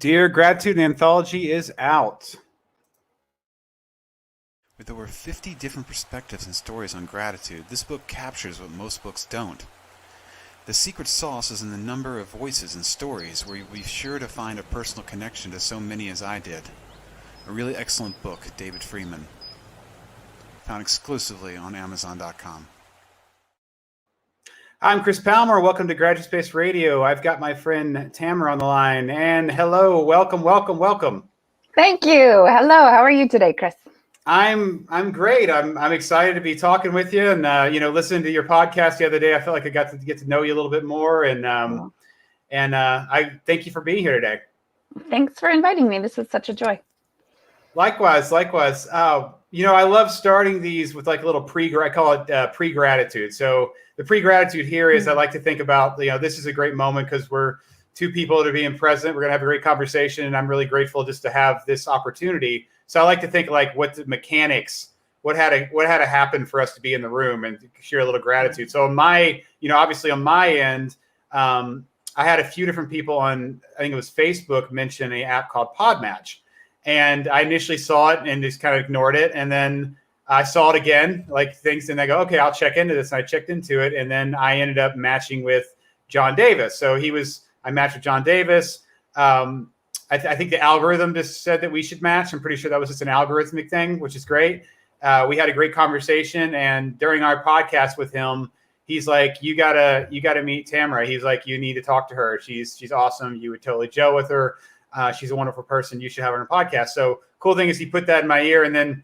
Dear Gratitude Anthology is out. With over 50 different perspectives and stories on gratitude, this book captures what most books don't. The secret sauce is in the number of voices and stories where you'll be sure to find a personal connection to so many as I did. A really excellent book, David Freeman. Found exclusively on Amazon.com. I'm Chris Palmer. Welcome to Graduate Space Radio. I've got my friend Tamara on the line. And hello, welcome. Thank you. Hello. How are you today, Chris? I'm great. I'm excited to be talking with you and listening to your podcast the other day. I felt like I got to get to know you a little bit more, and I thank you for being here today. Thanks for inviting me. This is such a joy. Likewise. I love starting these with like a little I call it pre-gratitude. So the pre-gratitude here is I like to think about, this is a great moment because we're two people to be present. We're going to have a great conversation, and I'm really grateful just to have this opportunity. So I like to think like what the mechanics, what had to happen for us to be in the room and share a little gratitude. So obviously on my end, I had a few different people on, I think it was Facebook, mention an app called Podmatch. And I initially saw it and just kind of ignored it. And then I saw it again, and I go, okay, I'll check into this. And I checked into it. And then I ended up matching with John Davis. So I matched with John Davis. I think the algorithm just said that we should match. I'm pretty sure that was just an algorithmic thing, which is great. We had a great conversation. And during our podcast with him, he's like, you gotta meet Tamara. He's like, you need to talk to her. She's awesome. You would totally gel with her. She's a wonderful person. You should have her on a podcast. So cool thing is he put that in my ear. And then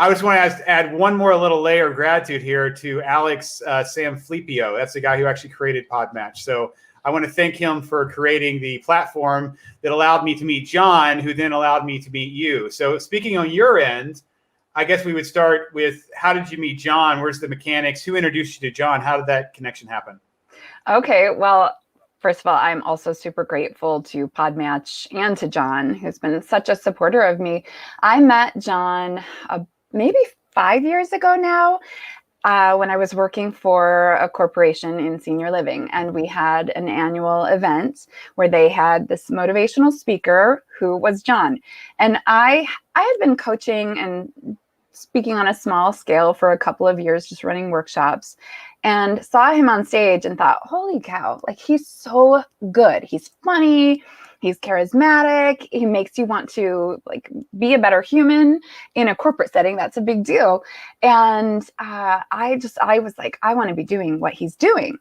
I just want to add one more little layer of gratitude here to Alex Sanfilippo. That's the guy who actually created Podmatch. So I want to thank him for creating the platform that allowed me to meet John, who then allowed me to meet you. So speaking on your end, I guess we would start with, how did you meet John? Where's the mechanics? Who introduced you to John? How did that connection happen? Okay, well, first of all, I'm also super grateful to Podmatch and to John, who's been such a supporter of me. I met John maybe 5 years ago now, when I was working for a corporation in senior living, and we had an annual event where they had this motivational speaker who was John. And I had been coaching and speaking on a small scale for a couple of years, just running workshops, and saw him on stage and thought, holy cow, he's so good. He's funny. He's charismatic. He makes you want to be a better human in a corporate setting. That's a big deal. And I was like, I want to be doing what he's doing.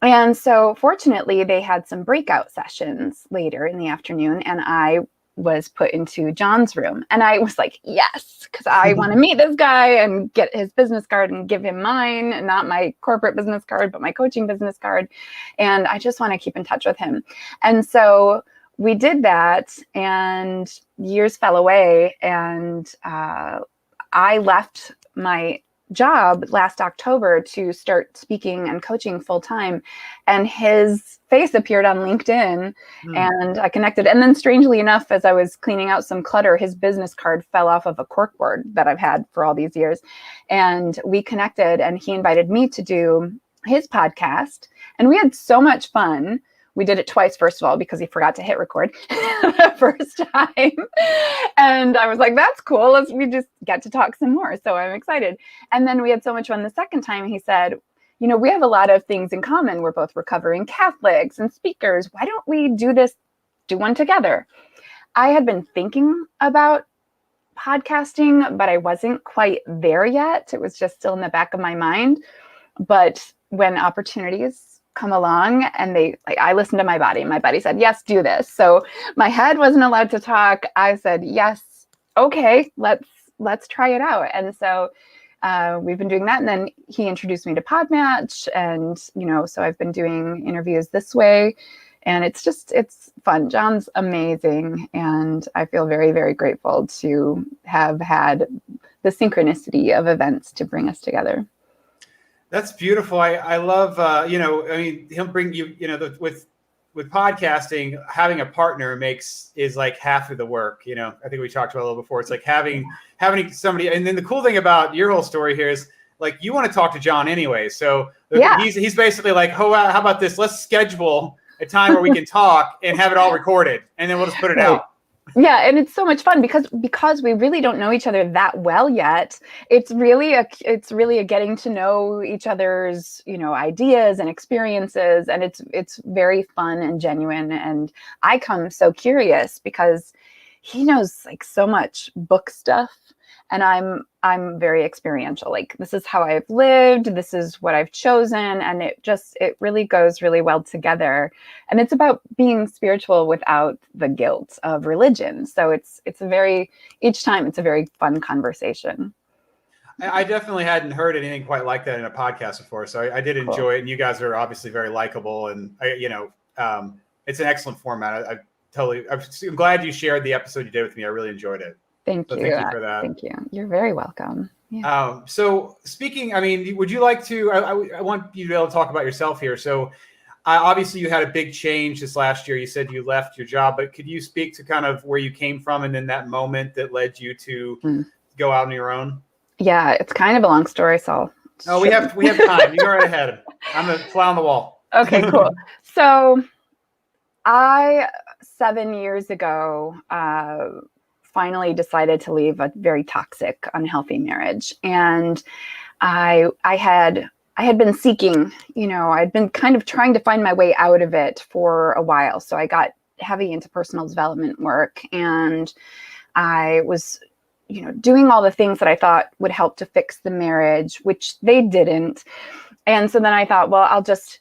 And so fortunately, they had some breakout sessions later in the afternoon, and I was put into John's room. And I was like, yes, because I want to meet this guy and get his business card and give him mine, not my corporate business card, but my coaching business card. And I just want to keep in touch with him. And so we did that, and years fell away, and I left my job last October to start speaking and coaching full time, and his face appeared on LinkedIn, and I connected. And then strangely enough, as I was cleaning out some clutter, his business card fell off of a corkboard that I've had for all these years, and we connected, and he invited me to do his podcast, and we had so much fun. We did it twice, first of all, because he forgot to hit record the first time. And I was like, that's cool. We just get to talk some more. So I'm excited. And then we had so much fun the second time. He said, we have a lot of things in common. We're both recovering Catholics and speakers. Why don't we do one together? I had been thinking about podcasting, but I wasn't quite there yet. It was just still in the back of my mind. But when opportunities come along, and I listened to my body. My body said, yes, do this. So my head wasn't allowed to talk. I said, yes, okay, let's try it out. And so we've been doing that. And then he introduced me to Podmatch, and so I've been doing interviews this way, and it's fun. John's amazing, and I feel very, very grateful to have had the synchronicity of events to bring us together. That's beautiful. I love, he'll bring you, with podcasting, having a partner is like half of the work. I think we talked about it a little before. It's like having somebody. And then the cool thing about your whole story here is you want to talk to John anyway. So he's basically like, oh, how about this? Let's schedule a time where we can talk and have it all recorded, and then we'll just put it Right. out. Yeah, and it's so much fun because we really don't know each other that well yet. It's really a getting to know each other's, ideas and experiences, and it's very fun and genuine. And I come so curious because he knows like so much book stuff, and I'm very experiential. Like, this is how I've lived, this is what I've chosen, and it really goes really well together. And it's about being spiritual without the guilt of religion. So each time it's a very fun conversation. I definitely hadn't heard anything quite like that in a podcast before, so I did enjoy it. And you guys are obviously very likable, and it's an excellent format. I'm glad you shared the episode you did with me. I really enjoyed it. Thank you. Thank you for that. Thank you. You're very welcome. Yeah. So speaking, would you like to? I want you to be able to talk about yourself here. So obviously, you had a big change this last year. You said you left your job, but could you speak to kind of where you came from and then that moment that led you to go out on your own? Yeah, it's kind of a long story, so. Oh, we have time. You go right ahead. I'm a fly on the wall. Okay, cool. So, 7 years ago, finally decided to leave a very toxic, unhealthy marriage, and I had been seeking. I'd been kind of trying to find my way out of it for a while. So I got heavy into personal development work, and I was doing all the things that I thought would help to fix the marriage, which they didn't. And so then I thought, well, I'll just,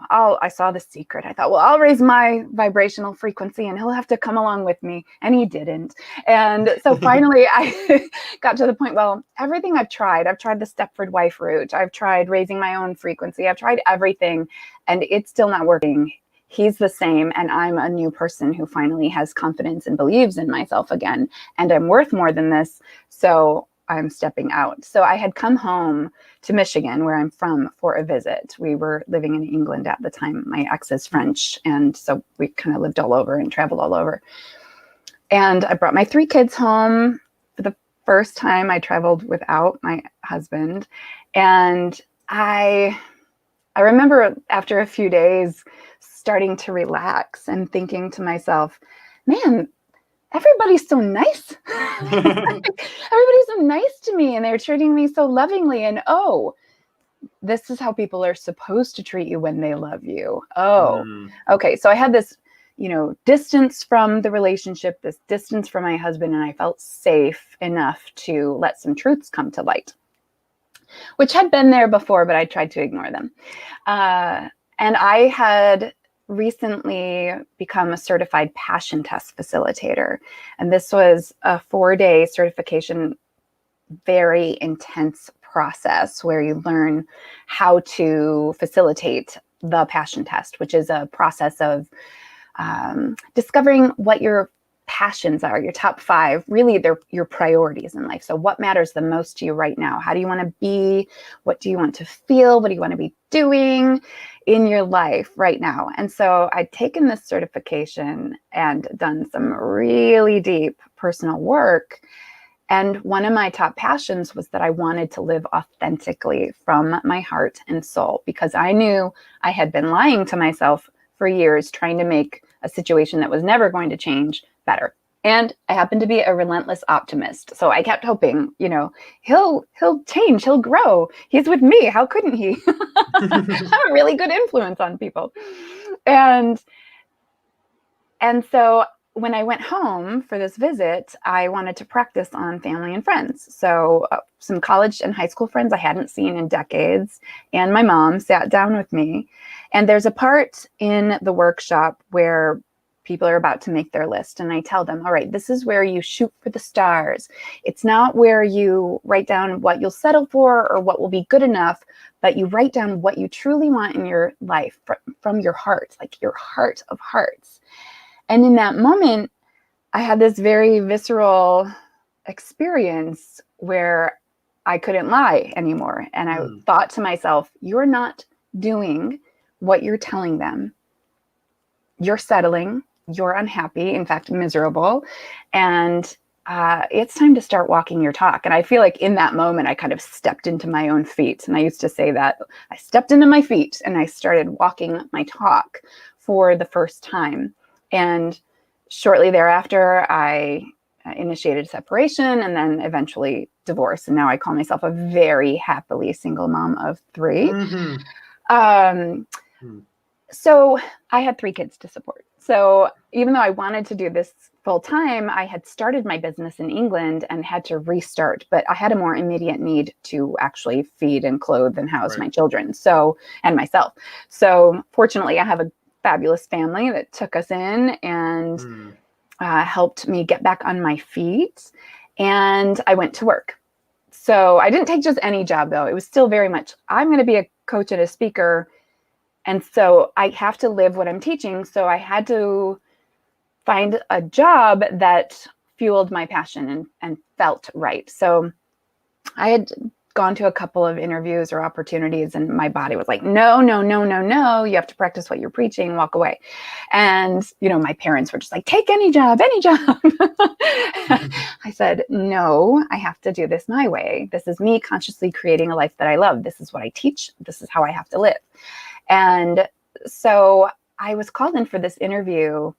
I saw The Secret. I thought, well, I'll raise my vibrational frequency and he'll have to come along with me. And he didn't. And so finally I got to the point, well, everything I've tried the Stepford wife route. I've tried raising my own frequency. I've tried everything, and it's still not working. He's the same, and I'm a new person who finally has confidence and believes in myself again, and I'm worth more than this, so I'm stepping out. So I had come home to Michigan, where I'm from, for a visit. We were living in England at the time. My ex is French, and so we kind of lived all over and traveled all over. And I brought my 3 kids home. For the first time, I traveled without my husband, and I remember after a few days starting to relax and thinking to myself, man, everybody's so nice. Everybody's so nice to me, and they're treating me so lovingly. And this is how people are supposed to treat you when they love you. Okay. So I had this, distance from the relationship, this distance from my husband, and I felt safe enough to let some truths come to light, which had been there before, but I tried to ignore them. And I had recently become a certified passion test facilitator. And this was a 4-day certification, very intense process where you learn how to facilitate the passion test, which is a process of discovering what your passions are, your top 5. Really, they're your priorities in life. So what matters the most to you right now? How do you want to be? What do you want to feel? What do you want to be doing in your life right now? And so I'd taken this certification and done some really deep personal work. And one of my top passions was that I wanted to live authentically from my heart and soul, because I knew I had been lying to myself for years, trying to make a situation that was never going to change better. And I happen to be a relentless optimist. So I kept hoping, he'll change, he'll grow. He's with me. How couldn't he? I'm a really good influence on people. And so when I went home for this visit, I wanted to practice on family and friends. So some college and high school friends I hadn't seen in decades, and my mom sat down with me. And there's a part in the workshop where people are about to make their list. And I tell them, all right, this is where you shoot for the stars. It's not where you write down what you'll settle for or what will be good enough, but you write down what you truly want in your life from your heart, like your heart of hearts. And in that moment, I had this very visceral experience where I couldn't lie anymore. And I thought to myself, you're not doing what you're telling them. You're settling. You're unhappy, in fact, miserable. And it's time to start walking your talk. And I feel like in that moment, I kind of stepped into my own feet. And I used to say that I stepped into my feet and I started walking my talk for the first time. And shortly thereafter, I initiated separation and then eventually divorce. And now I call myself a very happily single mom of 3. So I had 3 kids to support. So even though I wanted to do this full time, I had started my business in England and had to restart, but I had a more immediate need to actually feed and clothe and house my children. So, and myself. So fortunately I have a fabulous family that took us in and helped me get back on my feet. And I went to work. So I didn't take just any job though. It was still very much, I'm going to be a coach and a speaker. And so I have to live what I'm teaching. So I had to find a job that fueled my passion and felt right. So I had gone to a couple of interviews or opportunities and my body was like, no, no, no, no, no. You have to practice what you're preaching, walk away. And, you know, my parents were just like, take any job, any job. I said, no, I have to do this my way. This is me consciously creating a life that I love. This is what I teach. This is how I have to live. And so I was called in for this interview.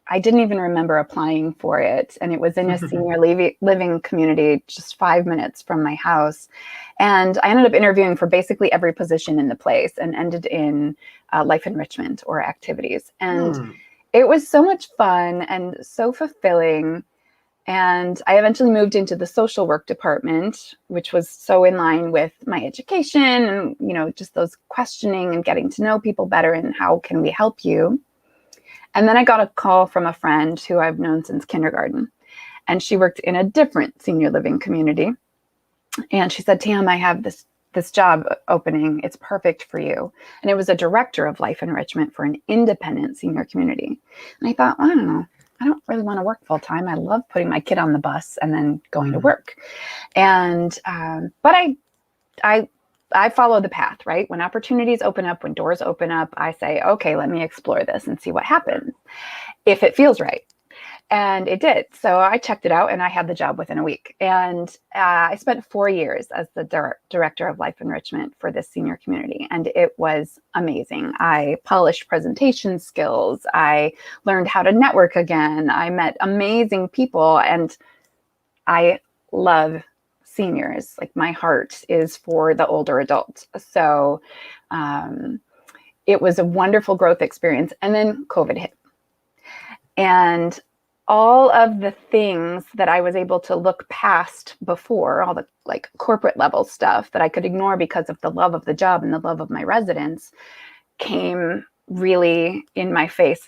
I didn't even remember applying for it. And it was in a senior living community just 5 minutes from my house. And I ended up interviewing for basically every position in the place and ended in life enrichment or activities. And it was so much fun and so fulfilling. And I eventually moved into the social work department, which was so in line with my education and, you know, just those questioning and getting to know people better and how can we help you. And then I got a call from a friend who I've known since kindergarten, and she worked in a different senior living community. And she said, Tam, I have this job opening. It's perfect for you. And it was a director of life enrichment for an independent senior community. And I thought, well, I don't know. I don't really want to work full time. I love putting my kid on the bus and then going to work. And, but I follow the path, right? When opportunities open up, when doors open up, I say, okay, let me explore this and see what happens if it feels right. And it did. So I checked it out and I had the job within a week. And I spent 4 years as the director of life enrichment for this senior community. And it was amazing. I polished presentation skills. I learned how to network again. I met amazing people, and I love seniors. Like, my heart is for the older adults. So it was a wonderful growth experience. And then COVID hit. And all of the things that I was able to look past before, all the like corporate level stuff that I could ignore because of the love of the job and the love of my residents, came really in my face.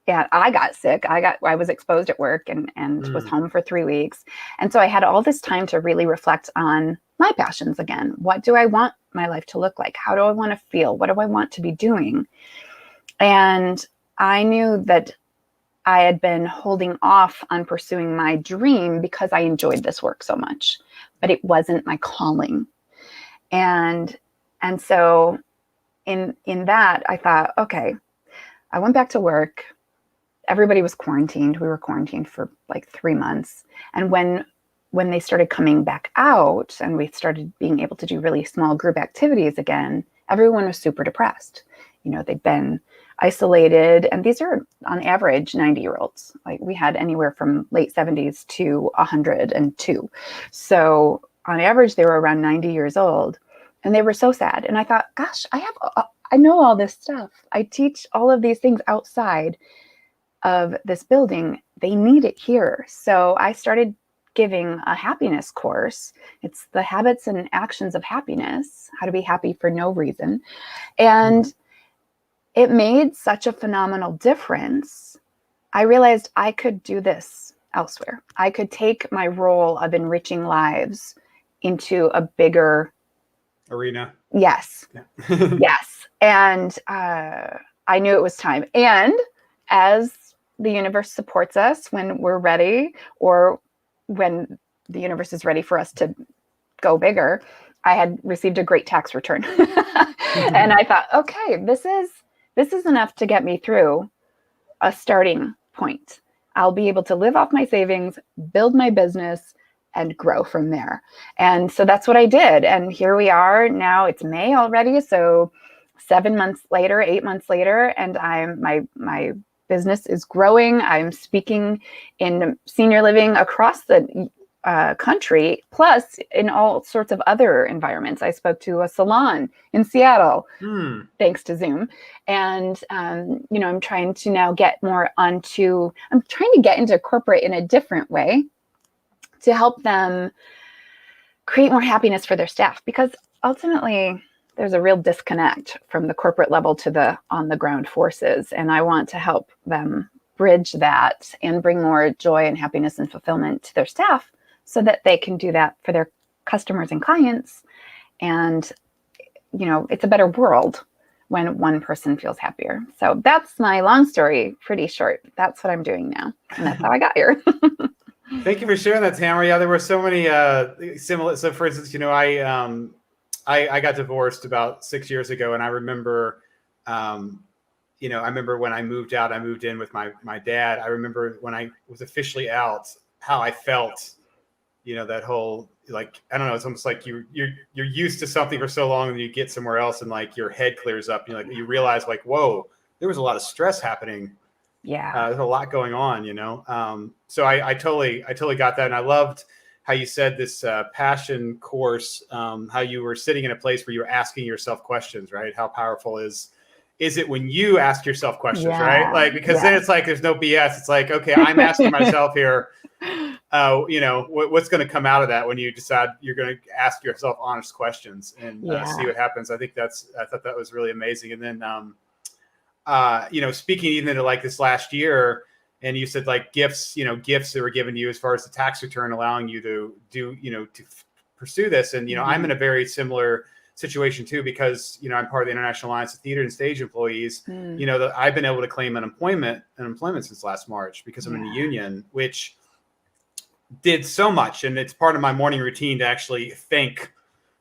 Yeah, I got sick. I was exposed at work and was home for 3 weeks. And so I had all this time to really reflect on my passions again. What do I want my life to look like? How do I want to feel? What do I want to be doing? And I knew that I had been holding off on pursuing my dream because I enjoyed this work so much, but it wasn't my calling. And so in that, I thought, okay, I went back to work. Everybody was quarantined. We were quarantined for like 3 months. And when they started coming back out and we started being able to do really small group activities again, everyone was super depressed. You know, they'd been isolated, and these are on average 90-year-olds. Like, we had anywhere from late 70s to 102. So on average, they were around 90 years old, and they were so sad. And I thought, gosh, I know all this stuff. I teach all of these things outside of this building. They need it here. So I started giving a happiness course. It's the habits and actions of happiness, how to be happy for no reason. And it made such a phenomenal difference. I realized I could do this elsewhere. I could take my role of enriching lives into a bigger arena. Yes. Yeah. Yes. And I knew it was time. And as the universe supports us when we're ready, or when the universe is ready for us to go bigger, I had received a great tax return. And I thought, okay, this is enough to get me through a starting point. I'll be able to live off my savings, build my business, and grow from there. And so that's what I did. And here we are now. It's May already. So 8 months later, and my business is growing. I'm speaking in senior living across the country, plus in all sorts of other environments. I spoke to a salon in Seattle, thanks to Zoom. And, I'm trying to now I'm trying to get into corporate in a different way to help them create more happiness for their staff, because ultimately there's a real disconnect from the corporate level to the on the ground forces. And I want to help them bridge that and bring more joy and happiness and fulfillment to their staff so that they can do that for their customers and clients. And, it's a better world when one person feels happier. So that's my long story, pretty short. That's what I'm doing now. And that's how I got here. Thank you for sharing that, Tamara. Yeah, there were so many similar. So, for instance, I got divorced about 6 years ago, and I remember, I remember when I moved out. I moved in with my dad. I remember when I was officially out, how I felt. That whole, like, I don't know. It's almost like you're used to something for so long, and you get somewhere else, and like your head clears up. You realize, like, whoa, there was a lot of stress happening. Yeah. There's a lot going on, so I totally got that. And I loved how you said this passion course, how you were sitting in a place where you were asking yourself questions, right? How powerful is it when you ask yourself questions, right? Like, because then it's like, there's no BS. It's like, okay, I'm asking myself here, what's going to come out of that when you decide you're going to ask yourself honest questions and see what happens. I thought that was really amazing. And then, speaking even to like this last year, and you said like gifts that were given to you as far as the tax return, allowing you to do, to pursue this. And, I'm in a very similar situation too, because, I'm part of the International Alliance of Theater and Stage Employees. That I've been able to claim unemployment since last March because I'm in the union, which did so much. And it's part of my morning routine to actually thank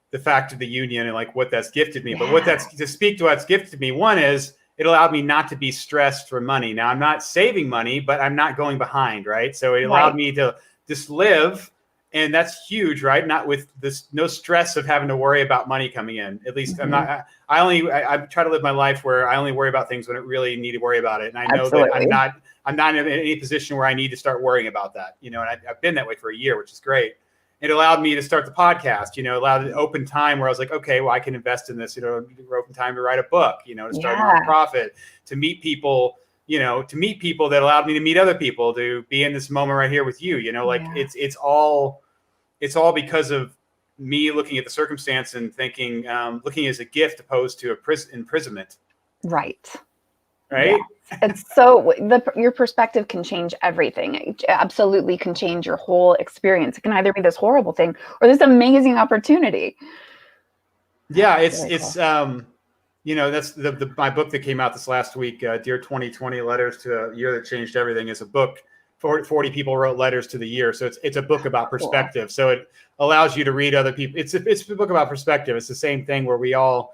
the fact of the union and like what that's gifted me. But to speak to what's gifted me, one is, it allowed me not to be stressed for money. Now, I'm not saving money, but I'm not going behind, right? So it allowed me to just live, and that's huge, right? Not with this, no stress of having to worry about money coming in. At least I'm not. I try to live my life where I only worry about things when I really need to worry about it. And I know that I'm not in any position where I need to start worrying about that. And I've been that way for a year, which is great. It allowed me to start the podcast, allowed an open time where I was like, okay, well, I can invest in this, open time to write a book, to start a nonprofit, to meet people, that allowed me to meet other people, to be in this moment right here with you, it's all because of me looking at the circumstance and thinking, looking as a gift opposed to imprisonment. Right. Right. Yeah. It's so your perspective can change everything. It absolutely can change your whole experience. It can either be this horrible thing or this amazing opportunity. Yeah, it's that's my book that came out this last week, Dear 2020, Letters to a Year That Changed Everything, is a book. 40 people wrote letters to the year. So it's a book about perspective. Cool. So it allows you to read other people. It's a book about perspective. It's the same thing where we're all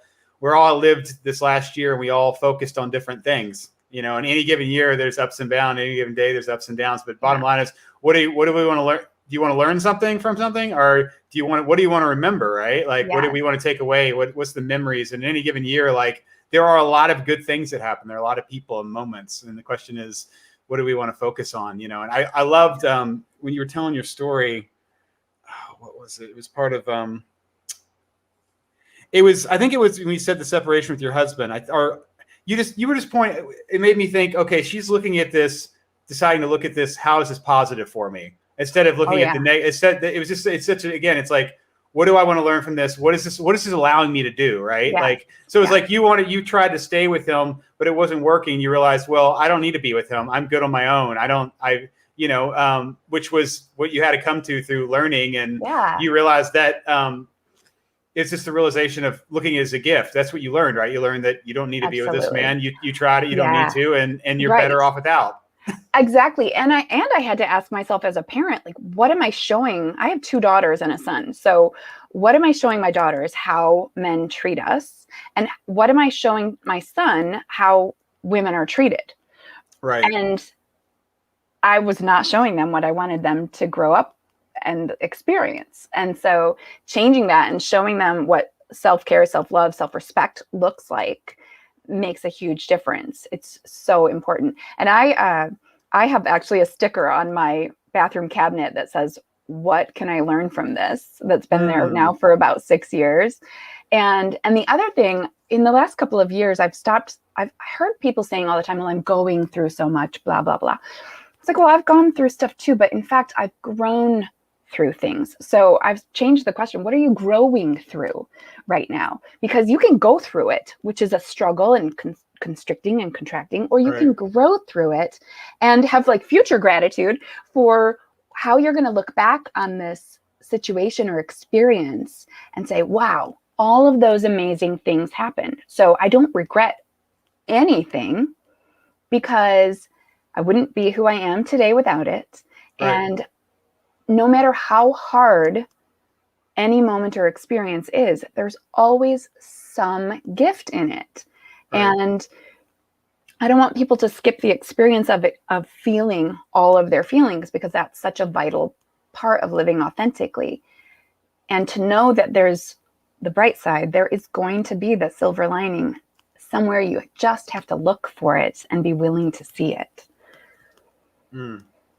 lived this last year and we all focused on different things. In any given year, there's ups and downs. Any given day, there's ups and downs. But bottom line is, what do we want to learn? Do you want to learn something from something, or what do you want to remember? Right? Like, what do we want to take away? What's the memories? And in any given year, like, there are a lot of good things that happen. There are a lot of people and moments. And the question is, what do we want to focus on? And I loved when you were telling your story. What was it? It was part of. I think it was when you said the separation with your husband. You were just pointing. It made me think. Okay, she's looking at this, deciding to look at this. How is this positive for me? Instead of looking at the negative. It's like, what do I want to learn from this? What is this allowing me to do? Right. Yeah. Like, so it's like you tried to stay with him, but it wasn't working. You realized, well, I don't need to be with him. I'm good on my own. Which was what you had to come to through learning. And you realized that, it's just the realization of looking as a gift. That's what you learned, right? You learned that you don't need to be with this man. You tried it. You don't need to, and you're better off without. Exactly. And I had to ask myself as a parent, like, what am I showing? I have 2 daughters and a son. So what am I showing my daughters how men treat us? And what am I showing my son how women are treated? Right. And I was not showing them what I wanted them to grow up and experience. And so changing that and showing them what self-care, self-love, self-respect looks like makes a huge difference. It's so important. And I have actually a sticker on my bathroom cabinet that says, "What can I learn from this?" That's been there now for about 6 years. And the other thing, in the last couple of years, I've heard people saying all the time, "Well, I'm going through so much, blah, blah, blah." It's like, well, I've gone through stuff too, but in fact, I've grown through things. So I've changed the question. What are you growing through right now? Because you can go through it, which is a struggle and constricting and contracting, or you can grow through it and have like future gratitude for how you're going to look back on this situation or experience and say, wow, all of those amazing things happened. So I don't regret anything because I wouldn't be who I am today without it. Right. And no matter how hard any moment or experience is, there's always some gift in it. Right. And I don't want people to skip the experience of it, of feeling all of their feelings, because that's such a vital part of living authentically. And to know that there's the bright side, there is going to be the silver lining somewhere. You just have to look for it and be willing to see it.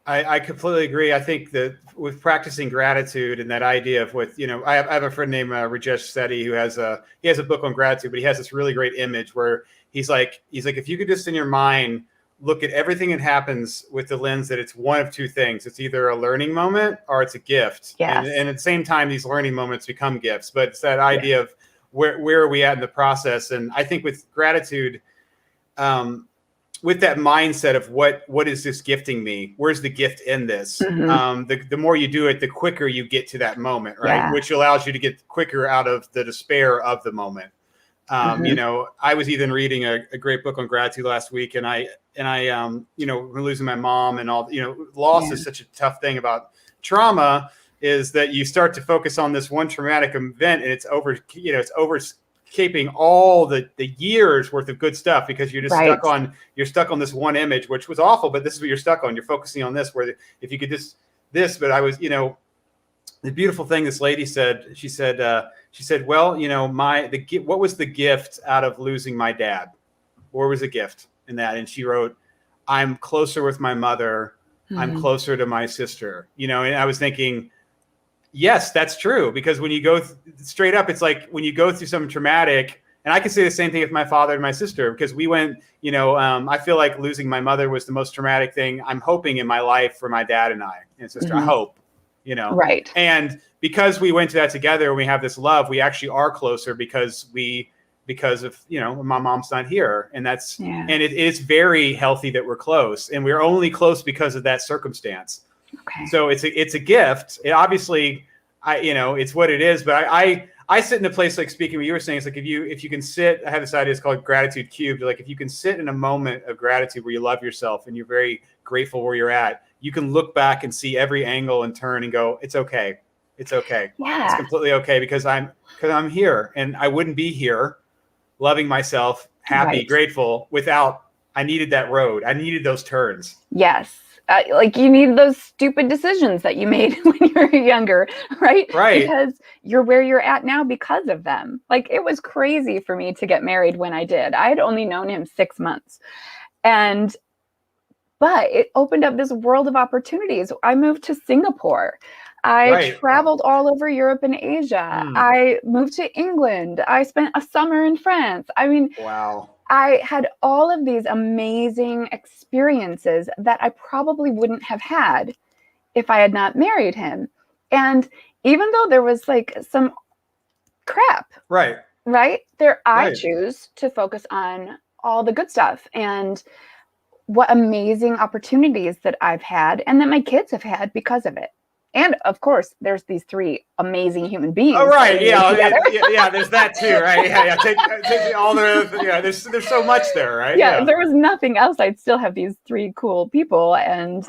I completely agree. I think that with practicing gratitude and that idea of I have a friend named Rajesh Sethi who has a book on gratitude, but he has this really great image where he's like, if you could just in your mind look at everything that happens with the lens that it's one of two things. It's either a learning moment or it's a gift. Yes. And at the same time, these learning moments become gifts. But it's that idea of where are we at in the process? And I think with gratitude, with that mindset of what is this gifting me? Where's the gift in this? The more you do it, the quicker you get to that moment, right? Yeah. Which allows you to get quicker out of the despair of the moment. I was even reading a great book on gratitude last week, and I we're losing my mom and all, loss is such a tough thing about trauma, is that you start to focus on this one traumatic event and it's overscaping all the years worth of good stuff, because you're just stuck on this one image, which was awful, but this is what you're stuck on. You're focusing on this, where if you could but I was, the beautiful thing this lady said, she said, well, what was the gift out of losing my dad? Where was the gift in that? And she wrote, I'm closer with my mother. I'm closer to my sister, and I was thinking, yes, that's true. Because when you go straight up, it's like when you go through something traumatic, and I can say the same thing with my father and my sister, because we went, I feel like losing my mother was the most traumatic thing I'm hoping in my life for my dad and I and sister. I hope, Right. And because we went to that together and we have this love, we actually are closer because of, my mom's not here. And and it is very healthy that we're close, and we're only close because of that circumstance. Okay. So it's a gift. It obviously, it's what it is. But I sit in a place, like speaking what you were saying, it's like if you can sit, I have this idea, it's called gratitude cubed. Like if you can sit in a moment of gratitude where you love yourself and you're very grateful where you're at, you can look back and see every angle and turn and go, it's okay. It's okay. Yeah. It's completely okay because I'm here, and I wouldn't be here loving myself, happy, grateful I needed that road. I needed those turns. Yes. Like you need those stupid decisions that you made when you were younger, right? Right. Because you're where you're at now because of them. Like it was crazy for me to get married when I did. I had only known him 6 months. But it opened up this world of opportunities. I moved to Singapore. I traveled all over Europe and Asia. I moved to England. I spent a summer in France. I mean, wow. I had all of these amazing experiences that I probably wouldn't have had if I had not married him. And even though there was like some crap, I choose to focus on all the good stuff and what amazing opportunities that I've had and that my kids have had because of it. And of course, there's these 3 amazing human beings. Oh, right. Yeah. There's that too, right? Yeah. Take all the, there's so much there, right? Yeah. If there was nothing else, I'd still have these 3 cool people, and,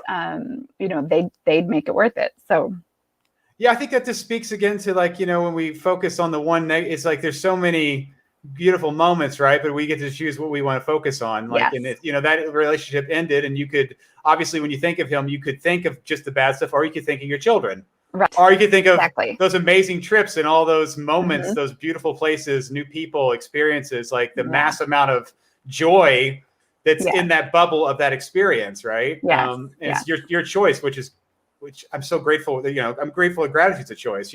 they'd make it worth it. So. Yeah. I think that just speaks again to when we focus on the one, it's like, there's so many beautiful moments, right? But we get to choose what we want to focus on. And that relationship ended, and you could, obviously, when you think of him, you could think of just the bad stuff, or you could think of your children, right? Or you could think of those amazing trips and all those moments, those beautiful places, new people, experiences, like the mass amount of joy that's Yes. in that bubble of that experience, right? Yes. And it's your choice, which I'm so grateful that, I'm grateful that gratitude's a choice,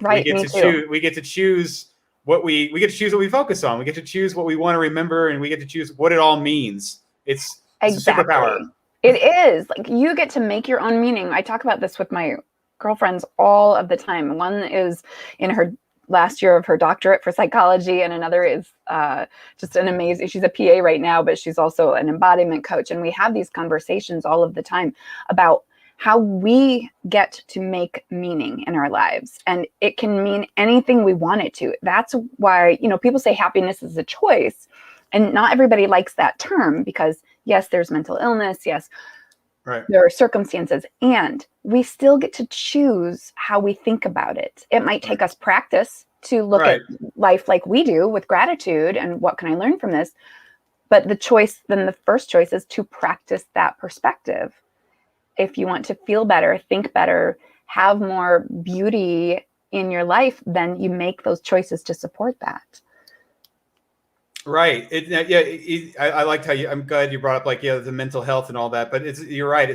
Right. Me too. we get to choose we get to choose what we focus on. We get to choose what we want to remember, and we get to choose what it all means. It's a superpower. It is. Like, you get to make your own meaning. I talk about this with my girlfriends all of the time. One is in her last year of her doctorate for psychology, and another is just an amazing, she's a PA right now, but she's also an embodiment coach. And we have these conversations all of the time about how we get to make meaning in our lives. And it can mean anything we want it to. That's why, people say happiness is a choice. And not everybody likes that term, because yes, there's mental illness. Yes, right. There are circumstances, and we still get to choose how we think about it. It might take us practice to look at life like we do, with gratitude and what can I learn from this. But the first choice is to practice that perspective. If you want to feel better, think better, have more beauty in your life, then you make those choices to support that. Right. I liked how I'm glad you brought up the mental health and all that, but you're right.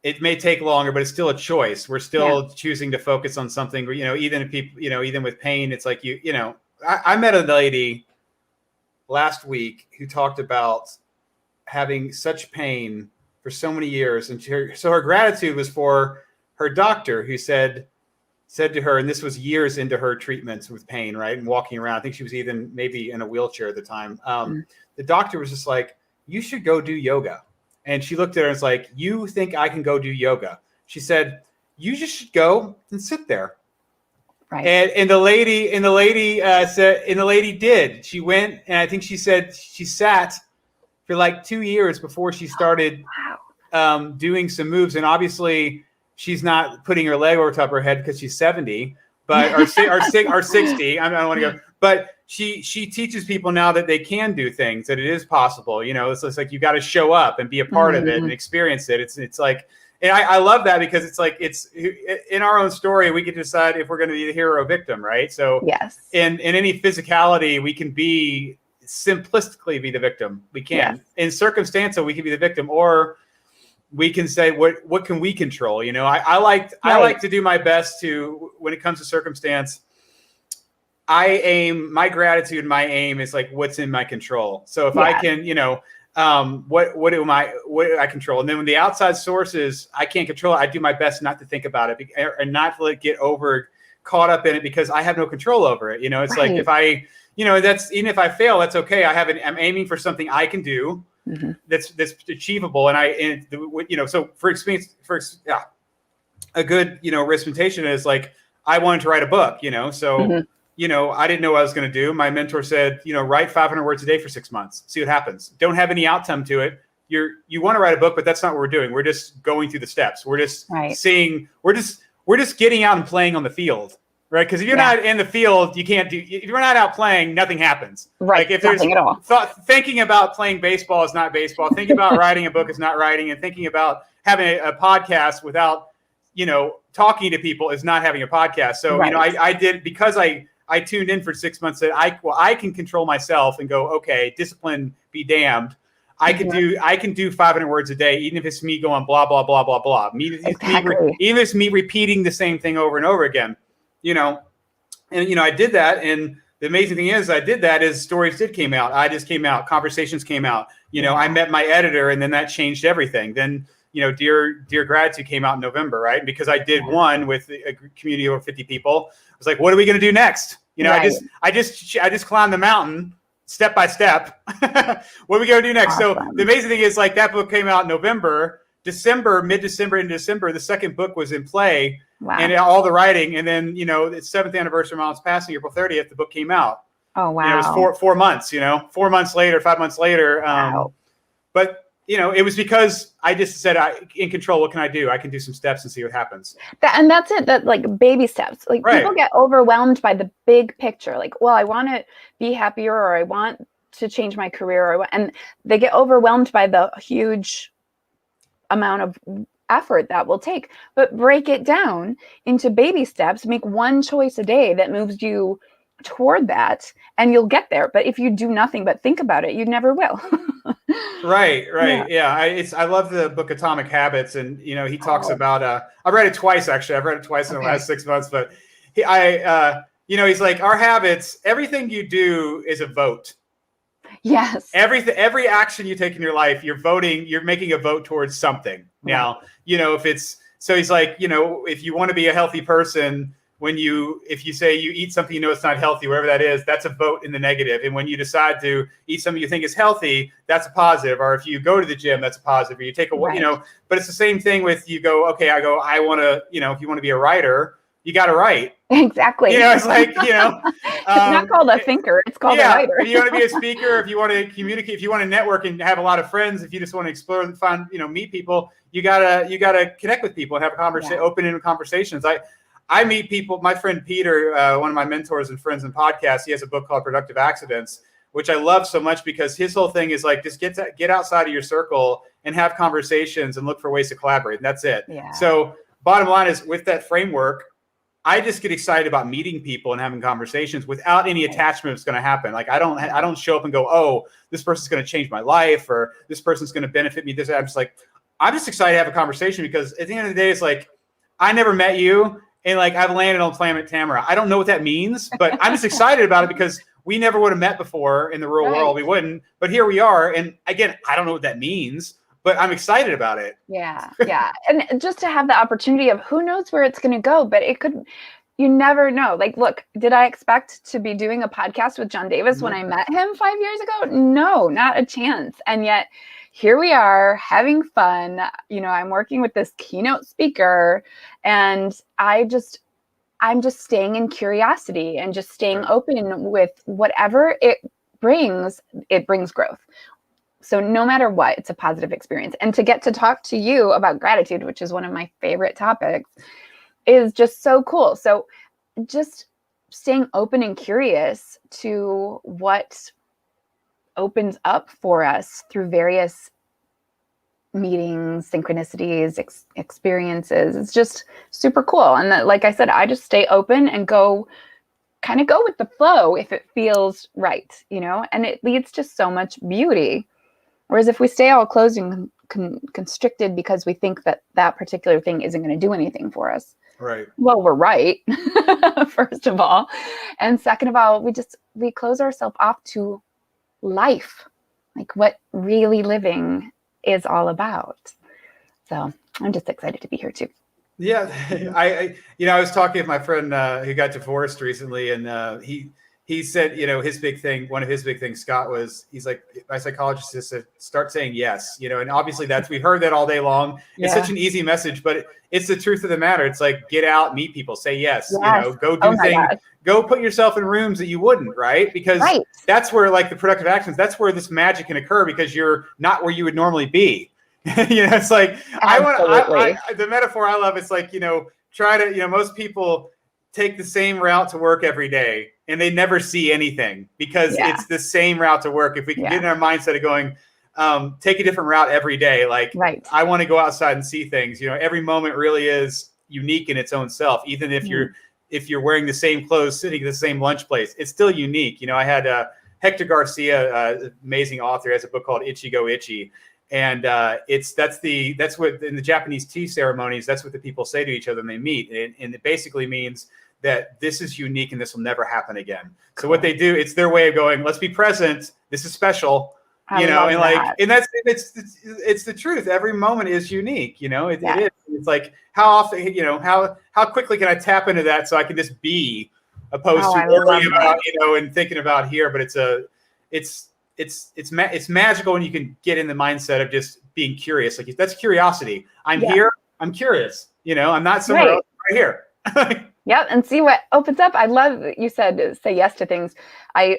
It may take longer, but it's still a choice. We're still choosing to focus on something, even if people, even with pain, it's like, I met a lady last week who talked about having such pain for so many years. And so her gratitude was for her doctor, who said to her, and this was years into her treatments with pain, right? And walking around. I think she was even maybe in a wheelchair at the time. The doctor was just like, you should go do yoga. And she looked at her and was like, you think I can go do yoga? She said, you just should go and sit there. Right. And the lady did. She went, and I think she said she sat for like 2 years before she started doing some moves. And obviously she's not putting her leg over top of her head because she's 70, but or 60. I don't want to go, but she teaches people now that they can do things, that it is possible. It's just like, you got to show up and be a part of it and experience it. It's like, and I love that, because it's like, it's in our own story, we can decide if we're going to be the hero or victim, right? So yes, in any physicality, we can simplistically be the victim. We can. In circumstantial, we can be the victim, or we can say, what can we control? I like to do my best to, when it comes to circumstance, my gratitude, my aim is like, what's in my control. So if I can, what do I control? And then when the outside sources, I can't control it, I do my best not to think about it and not to get caught up in it, because I have no control over it. It's like, if I, that's, even if I fail, that's okay. I'm aiming for something I can do. That's achievable, so for experience, a good risk meditation is like, I wanted to write a book, so I didn't know what I was going to do. My mentor said, write 500 words a day for 6 months, see what happens. Don't have any outcome to it. You want to write a book, but that's not what we're doing. We're just going through the steps. We're just seeing. We're just getting out and playing on the field. Right, because if you're not in the field, you can't do. If you're not out playing, nothing happens. Right, like if there's nothing at all. Thinking about playing baseball is not baseball. Thinking about writing a book is not writing, and thinking about having a podcast without, talking to people is not having a podcast. So I did, because I tuned in for 6 months. That I can control myself and go, okay, discipline be damned. I can do 500 words a day, even if it's me going blah blah blah blah blah. Even if it's me repeating the same thing over and over again. I did that. And the amazing thing is, stories came out. I just came out. Conversations came out. I met my editor, and then that changed everything. Then, Dear Gratitude came out in November, right? Because I did one with a community of over 50 people. I was like, what are we going to do next? I just climbed the mountain step by step. What are we going to do next? Awesome. So the amazing thing is, like, that book came out in November, mid-December into December. The second book was in play. Wow. And all the writing, and then it's 7th anniversary of Mom's passing, April 30th. The book came out. Oh wow! It was 4 months. 4 months later, 5 months later. Wow. But it was because I just said, in control. What can I do? I can do some steps and see what happens. And that's it. That, like, baby steps. Like, people get overwhelmed by the big picture. Like, well, I want to be happier, or I want to change my career, and they get overwhelmed by the huge amount of effort that will take. But break it down into baby steps. Make one choice a day that moves you toward that and you'll get there. But if you do nothing but think about it, you never will. Right. Yeah. I love the book Atomic Habits, and he talks about. I read it twice actually. I've read it twice in the last 6 months. But he's like, our habits. Everything you do is a vote. Yes. Every action you take in your life, you're voting. You're making a vote towards something. Now, if it's so, he's like, if you want to be a healthy person. If you say you eat something it's not healthy, whatever that is, that's a vote in the negative. And when you decide to eat something you think is healthy, that's a positive. Or if you go to the gym, that's a positive. Or you take a but it's the same thing with you go, okay, I want to, if you want to be a writer, you got to write. Exactly. It's like, it's not called a thinker, it's called a writer. If you want to be a speaker, if you want to communicate, if you want to network and have a lot of friends, if you just want to explore and find, meet people, you gotta connect with people and have a conversation, open-ended conversations. I meet people. My friend Peter, one of my mentors and friends in podcasts, he has a book called Productive Accidents, which I love so much because his whole thing is like, just get outside of your circle and have conversations and look for ways to collaborate. And that's it. Yeah. So bottom line is, with that framework, I just get excited about meeting people and having conversations without any attachment that's going to happen. Like I don't show up and go, oh, this person's going to change my life or this person's going to benefit me. I'm just excited to have a conversation because at the end of the day, it's like, I never met you. And like, I've landed on planet Tamara. I don't know what that means, but I'm just excited about it because we never would have met before in the real world. We wouldn't, but here we are. And again, I don't know what that means, but I'm excited about it. Yeah. Yeah. And just to have the opportunity of who knows where it's going to go, but you never know. Like, look, did I expect to be doing a podcast with John Davis when I met him 5 years ago? No, not a chance. And yet here we are having fun. I'm working with this keynote speaker and I'm just staying in curiosity and just staying open with whatever it brings growth. So no matter what, it's a positive experience. And to get to talk to you about gratitude, which is one of my favorite topics, is just so cool. So just staying open and curious to what opens up for us through various meetings, synchronicities, experiences. It's just super cool. And like I said, I just stay open and go with the flow if it feels right, and it leads to so much beauty. Whereas if we stay all closed and constricted because we think that particular thing isn't going to do anything for us. Right. Well, we're right, first of all. And second of all, we close ourselves off to life, like what really living is all about. So I'm just excited to be here too. Yeah. I was talking with my friend who got divorced recently, and he said, one of his big things, Scott, he's like, my psychologist just said, start saying yes, and obviously we heard that all day long. It's such an easy message, but it's the truth of the matter. It's like, get out, meet people, say yes, go do things, go put yourself in rooms that you wouldn't, right? Because that's where, like, the productive actions, that's where this magic can occur because you're not where you would normally be. It's like, the metaphor I love, it's like, try to, most people take the same route to work every day and they never see anything because it's the same route to work. If we can get in our mindset of going, take a different route every day. Like, I want to go outside and see things. Every moment really is unique in its own self. Even if you're wearing the same clothes, sitting at the same lunch place, it's still unique. I had Hector Garcia, amazing author, has a book called Itchy Go Itchy. And that's what in the Japanese tea ceremonies, that's what the people say to each other when they meet. And it basically means that this is unique and this will never happen again. So what they do, it's their way of going, let's be present. This is special, and it's the truth. Every moment is unique. It is. It's like, how often, how quickly can I tap into that so I can just be, opposed to worrying about, and thinking about here. But it's magical when you can get in the mindset of just being curious. Like, that's curiosity. I'm here. I'm curious. I'm not somewhere else, right here. Yep. And see what opens up. I love that you said say yes to things.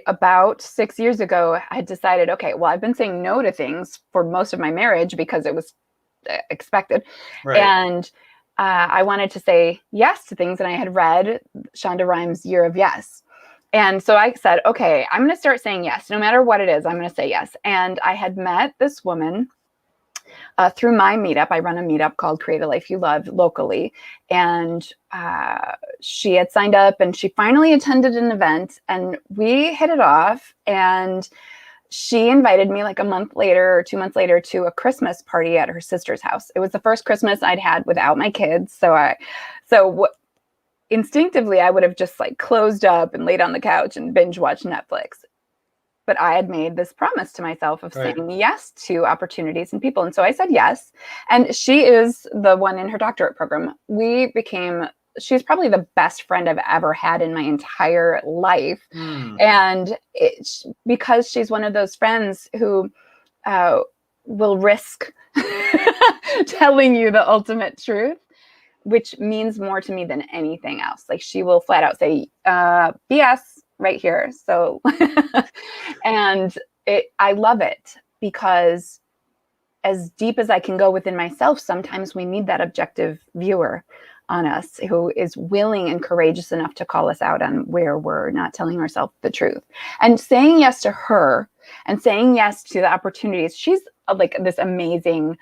About 6 years ago, I decided, okay, well, I've been saying no to things for most of my marriage because it was expected. Right. And I wanted to say yes to things. And I had read Shonda Rhimes' Year of Yes. And so I said, okay, I'm going to start saying yes. No matter what it is, I'm going to say yes. And I had met this woman through my meetup. I run a meetup called Create a Life You Love locally. And she had signed up and she finally attended an event and we hit it off. And she invited me like a month later or 2 months later to a Christmas party at her sister's house. It was the first Christmas I'd had without my kids. Instinctively, I would have just like closed up and laid on the couch and binge watched Netflix. But I had made this promise to myself of saying yes to opportunities and people. And so I said yes. And she is the one in her doctorate program. She's probably the best friend I've ever had in my entire life. And because she's one of those friends who will risk telling you the ultimate truth, which means more to me than anything else. Like she will flat out say, BS right here. So, and I love it because as deep as I can go within myself, sometimes we need that objective viewer on us who is willing and courageous enough to call us out on where we're not telling ourselves the truth. And saying yes to her and saying yes to the opportunities. She's like this amazing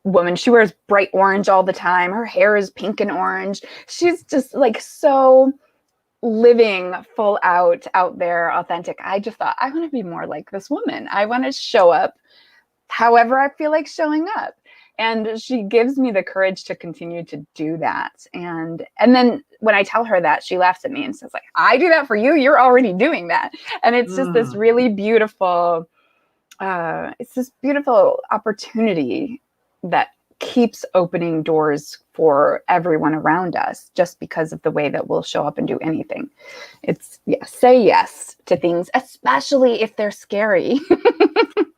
woman. She wears bright orange all the time. Her hair is pink and orange. She's just like so living full out there, authentic. I just thought, I want to be more like this woman. I want to show up however I feel like showing up. And she gives me the courage to continue to do that. And then when I tell her that, she laughs at me and says like, I do that for you. You're already doing that. And it's just this really beautiful, it's this beautiful opportunity that keeps opening doors for everyone around us just because of the way that we'll show up and do anything. Say yes to things, especially if they're scary.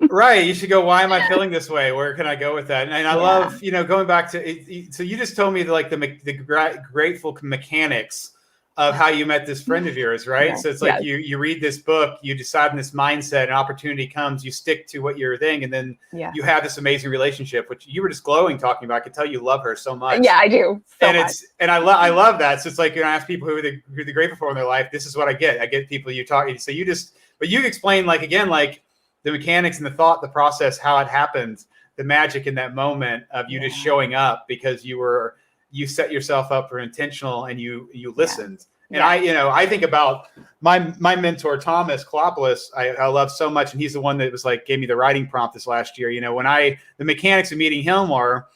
Right. You should go, why am I feeling this way? Where can I go with that? And I love, going back to it. So you just told me the grateful mechanics of how you met this friend of yours, right? So it's like you read this book, you decide in this mindset, an opportunity comes, you stick to what you're thinking, and then you have this amazing relationship, which you were just glowing talking about. I could tell you love her so much. Yeah, I do. I love that. So it's like, I ask people who they're grateful for in their life. This is what I get. I get people you talk. So but you explain the mechanics and the process, how it happened, the magic in that moment of you just showing up because you set yourself up for intentional and you listened. And I think about my mentor, Thomas Kalopoulos, I love so much. And he's the one that was like, gave me the writing prompt this last year. The mechanics of meeting him are,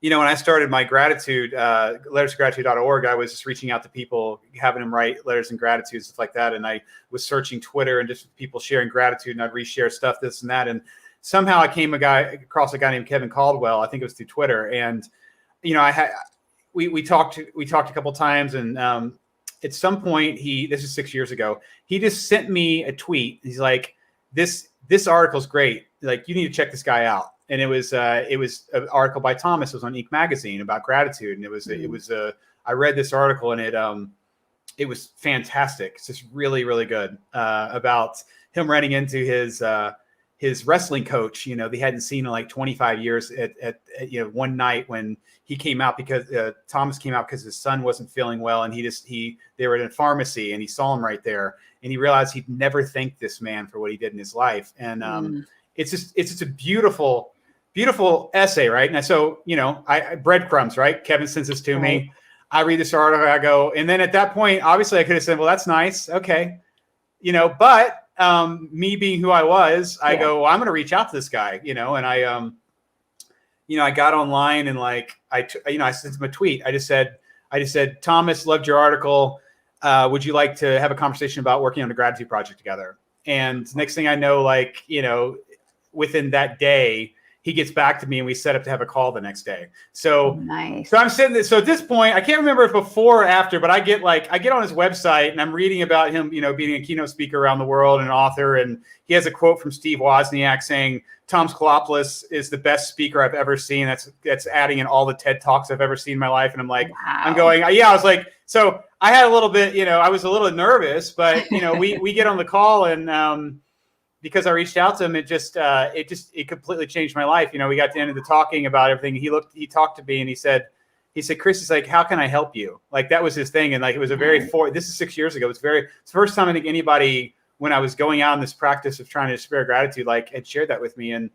when I started my gratitude, lettersofgratitude.org, I was just reaching out to people, having them write letters and gratitude, stuff like that. And I was searching Twitter and just people sharing gratitude, and I'd reshare stuff, this and that. And somehow I came across a guy named Kevin Caldwell. I think it was through Twitter. And, we talked a couple times, and at some point this is 6 years ago, he just sent me a tweet. He's like, this article's great. Like, you need to check this guy out. And it was an article by Thomas. It was on Inc. magazine about gratitude. And I read this article, and it was fantastic. It's just really, really good about him running into his wrestling coach, they hadn't seen in like 25 years at one night when he came out because Thomas came out because his son wasn't feeling well. And they were in a pharmacy and he saw him right there, and he realized he'd never thanked this man for what he did in his life. And it's just a beautiful, beautiful essay. Right. And so, I breadcrumbs, right? Kevin sends this to me. I read this article, I go, and then at that point, obviously I could have said, well, that's nice. Okay. But me being who I was, I go, well, I'm going to reach out to this guy, and I got online and I sent him a tweet. I just said, Thomas, loved your article. Would you like to have a conversation about working on a gratitude project together? And next thing I know, within that day, he gets back to me and we set up to have a call the next day. So nice. So I'm sitting there. So at this point, I can't remember if before or after, but I get on his website and I'm reading about him, being a keynote speaker around the world and an author. And he has a quote from Steve Wozniak saying, Thomas Kalopoulos is the best speaker I've ever seen. That's adding in all the TED Talks I've ever seen in my life. And I'm like, wow. I'm going, I was like, so I had a little bit, I was a little nervous, but we get on the call and, because I reached out to him, it completely changed my life. We got to the end of the talking about everything. He talked to me and he said, Chris, he's like, how can I help you? Like, that was his thing. And it was this is 6 years ago. It's the first time I think anybody, when I was going out in this practice of trying to spread gratitude, had shared that with me. And,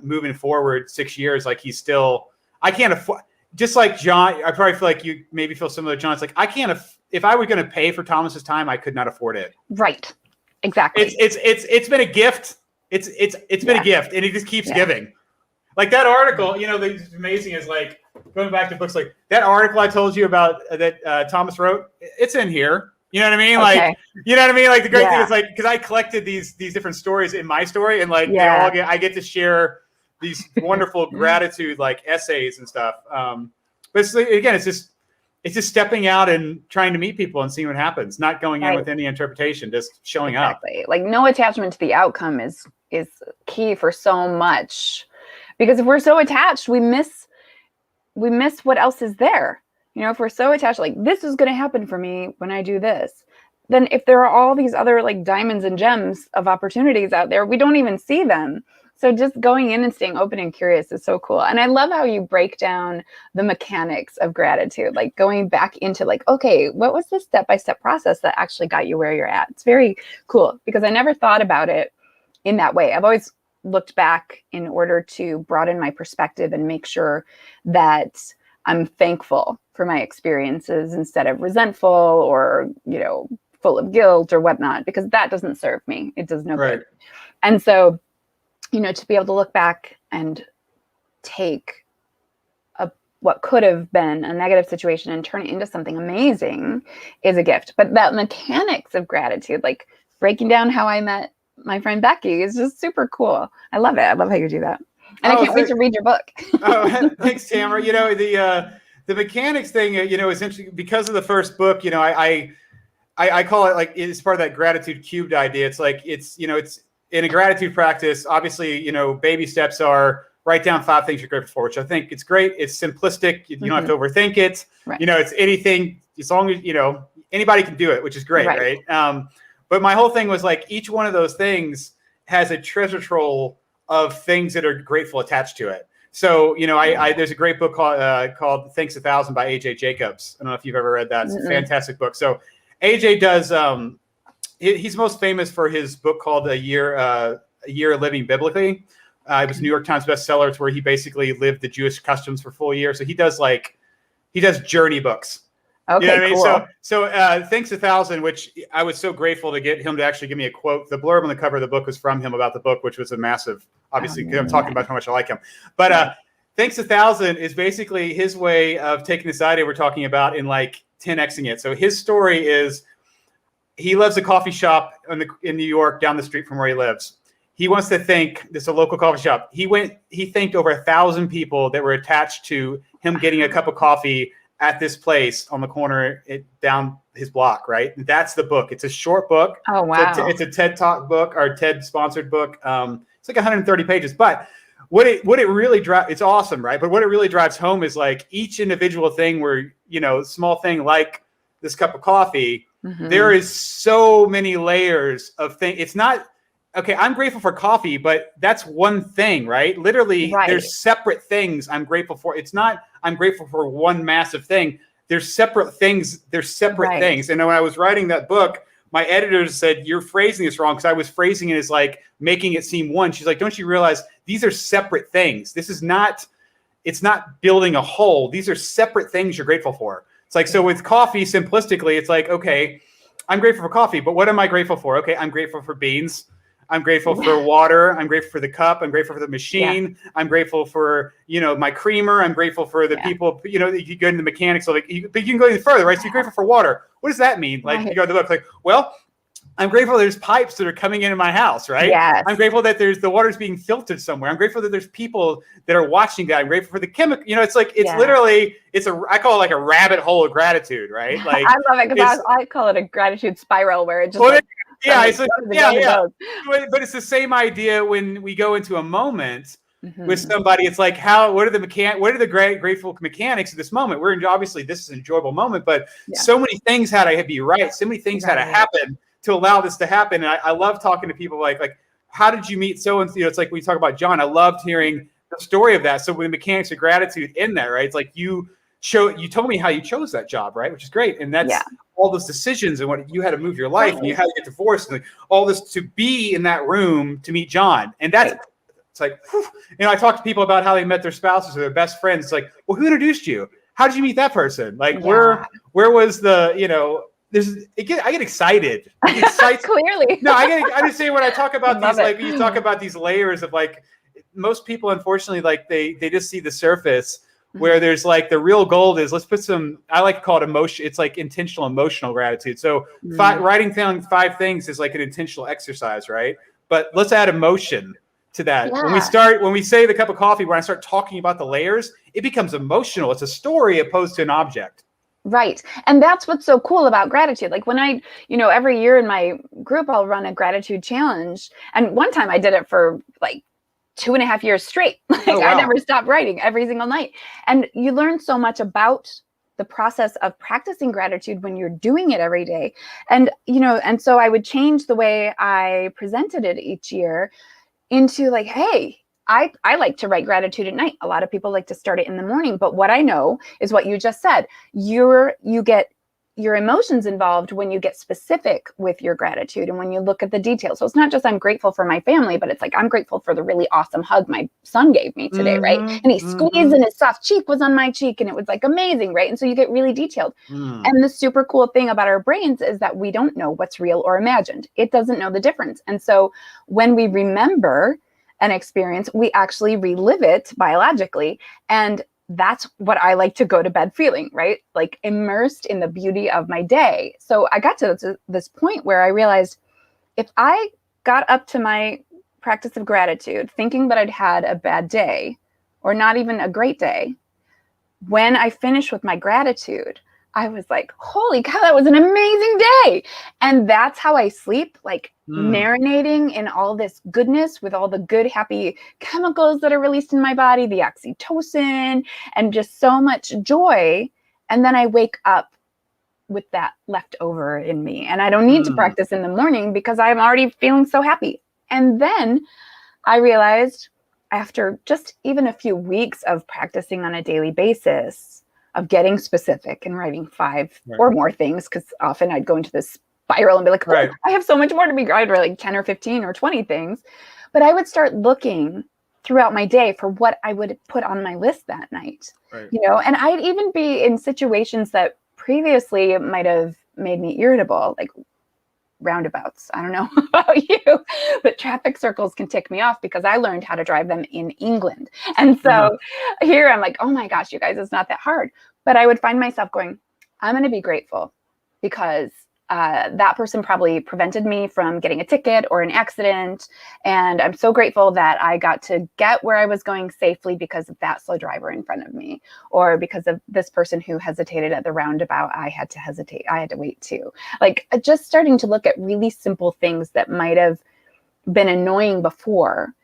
moving forward 6 years, like he's still, I can't afford, just like John, I probably feel like you maybe feel similar to John. It's like, I can't, if I were going to pay for Thomas's time, I could not afford it. Right. Exactly. It's been a gift. It's been a gift, and it just keeps giving. Like that article, that's amazing is like going back to books, like that article I told you about that Thomas wrote, it's in here. You know what I mean? Okay. Like, you know what I mean? Like the great thing is like, because I collected these different stories in my story, and like I get to share these wonderful gratitude like essays and stuff. But it's just stepping out and trying to meet people and seeing what happens, not going in with any interpretation, just showing up. Like no attachment to the outcome is key for so much, because if we're so attached, we miss what else is there. If we're so attached, like this is going to happen for me when I do this, then if there are all these other like diamonds and gems of opportunities out there, we don't even see them. So just going in and staying open and curious is so cool. And I love how you break down the mechanics of gratitude, like going back into like, okay, what was the step-by-step process that actually got you where you're at? It's very cool because I never thought about it in that way. I've always looked back in order to broaden my perspective and make sure that I'm thankful for my experiences instead of resentful or, full of guilt or whatnot, because that doesn't serve me. It does no good. And so, to be able to look back and take what could have been a negative situation and turn it into something amazing is a gift. But that mechanics of gratitude, like breaking down how I met my friend Becky, is just super cool. I love it. I love how you do that. And I can't wait to read your book. Thanks, Tamara. The mechanics thing, is interesting because of the first book. I call it like it's part of that gratitude cubed idea. It's like it's in a gratitude practice. Obviously, baby steps are write down 5 things you're grateful for, which I think it's great. It's simplistic. You don't have to overthink it. Right. It's anything as long as anybody can do it, which is great, right? But my whole thing was like each one of those things has a treasure trove of things that are grateful attached to it. So, there's a great book called Thanks 1,000 by AJ Jacobs. I don't know if you've ever read that. It's a fantastic book. So AJ does, he's most famous for his book called A Year Living Biblically. It was a New York Times bestseller. It's where he basically lived the Jewish customs for a full year. So he does journey books. Okay, you know what cool. I mean? So Thanks 1,000, which I was so grateful to get him to actually give me a quote. The blurb on the cover of the book was from him about the book, which was a massive, obviously, because I'm talking about how much I like him. But Thanks 1,000 is basically his way of taking this idea we're talking about and like 10xing it. So his story is he loves a coffee shop in New York down the street from where he lives. He wants to thank this a local coffee shop. He thanked over 1,000 people that were attached to him getting a cup of coffee at this place on the corner down his block, right? That's the book. It's a short book. Oh, wow. It's a TED Talk book or TED sponsored book. It's like 130 pages, but what it really drives, it's awesome, right? But what it really drives home is like each individual thing where, small thing like this cup of coffee, there is so many layers of things. It's not, okay, I'm grateful for coffee, but that's one thing, right? Literally, there's separate things I'm grateful for. It's not I'm grateful for one massive thing. There's separate things. There's separate things. And when I was writing that book, my editor said, you're phrasing this wrong, because I was phrasing it as like making it seem one. She's like, don't you realize these are separate things? This is not, it's not building a whole. These are separate things you're grateful for. It's like, so with coffee, simplistically, it's like, okay, I'm grateful for coffee, but what am I grateful for? Okay, I'm grateful for beans. I'm grateful for water. I'm grateful for the cup. I'm grateful for the machine. Yeah. I'm grateful for, my creamer. I'm grateful for the people, you go into the mechanics. So but you can go even further, right? So you're grateful for water. What does that mean? Like you go to the book, like, well, I'm grateful there's pipes that are coming into my house, right? Yes. I'm grateful that the water's being filtered somewhere. I'm grateful that there's people that are watching that. I'm grateful for the chemical, it's like, it's literally, I call it like a rabbit hole of gratitude, right? Like I love it because I call it a gratitude spiral where it just but it's the same idea when we go into a moment with somebody. It's like, what are the grateful mechanics of this moment? Obviously this is an enjoyable moment, but so many things had to be right. So many things had to happen to allow this to happen. And I love talking to people like, how did you meet so-and-so? It's like we talk about John. I loved hearing the story of that. So with the mechanics of gratitude in there, right? It's like you told me how you chose that job, right? Which is great. And that's all those decisions and what you had to move your life and you had to get divorced and all this to be in that room to meet John. And that's It's like, whew. I talk to people about how they met their spouses or their best friends. It's like, well, who introduced you? How did you meet that person? Like, where was the, I get excited. It excites. Clearly. No, I just say when I talk about these, like you talk Mm-hmm. about these layers of like, most people, unfortunately, like they just see the surface, where there's like the real gold is, let's put some, I like to call it emotion. It's like intentional emotional gratitude. So writing down 5 things is like an intentional exercise, right? But let's add emotion to that. Yeah. When we say the cup of coffee, when I start talking about the layers, it becomes emotional. It's a story opposed to an object. Right. And that's what's so cool about gratitude. Like when I, every year in my group, I'll run a gratitude challenge. And one time I did it for like 2.5 years straight. Like wow. I never stopped writing every single night. And you learn so much about the process of practicing gratitude when you're doing it every day. And, and so I would change the way I presented it each year into like, hey, I like to write gratitude at night. A lot of people like to start it in the morning. But what I know is what you just said. You get your emotions involved when you get specific with your gratitude and when you look at the details. So it's not just I'm grateful for my family, but it's like I'm grateful for the really awesome hug my son gave me today, right? And he squeezed and his soft cheek was on my cheek and it was like amazing, right? And so you get really detailed. And the super cool thing about our brains is that we don't know what's real or imagined. It doesn't know the difference. And so when we remember an experience, we actually relive it biologically. And that's what I like to go to bed feeling, right? Like immersed in the beauty of my day. So I got to this point where I realized if I got up to my practice of gratitude thinking that I'd had a bad day or not even a great day, when I finished with my gratitude, I was like, holy cow, that was an amazing day. And that's how I sleep, like marinating in all this goodness with all the good, happy chemicals that are released in my body, the oxytocin, and just so much joy. And then I wake up with that left over in me. And I don't need to practice in the morning because I'm already feeling so happy. And then I realized after just even a few weeks of practicing on a daily basis, of getting specific and writing 5 or more things, because often I'd go into this spiral and be like, oh, I have so much more to be, I'd write like 10 or 15 or 20 things. But I would start looking throughout my day for what I would put on my list that night, and I'd even be in situations that previously might have made me irritable, like roundabouts. I don't know about you, but traffic circles can tick me off because I learned how to drive them in England. And so here I'm like, oh my gosh, you guys, it's not that hard. But I would find myself going, I'm going to be grateful because that person probably prevented me from getting a ticket or an accident. And I'm so grateful that I got to get where I was going safely because of that slow driver in front of me, or because of this person who hesitated at the roundabout. I had to hesitate. I had to wait too. Like just starting to look at really simple things that might have been annoying before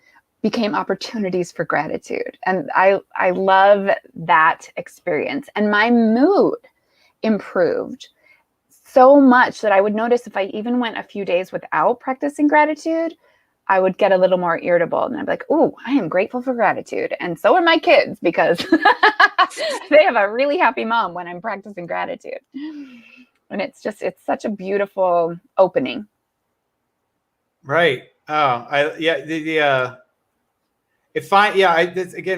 became opportunities for gratitude. And I love that experience. And my mood improved so much that I would notice if I even went a few days without practicing gratitude, I would get a little more irritable. And I'd be like, oh, I am grateful for gratitude. And so are my kids because they have a really happy mom when I'm practicing gratitude. And it's such a beautiful opening. Right. Oh, again,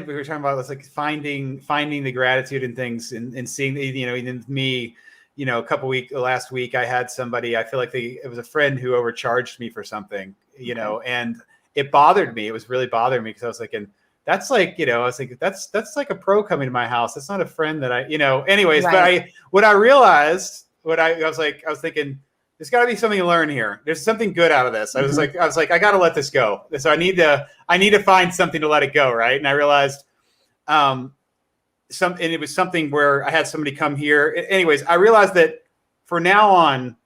we were talking about this, like finding the gratitude in things and seeing, even me, last week I had somebody, I feel like it was a friend who overcharged me for something, and it bothered me. It was really bothering me because I was thinking, that's like, I was thinking that's like a pro coming to my house. That's not a friend that anyways. Right. But I was thinking, there's got to be something to learn here. There's something good out of this. I was like, I got to let this go. So I need to find something to let it go. Right. And I realized, and it was something where I had somebody come here. Anyways, I realized that for now on,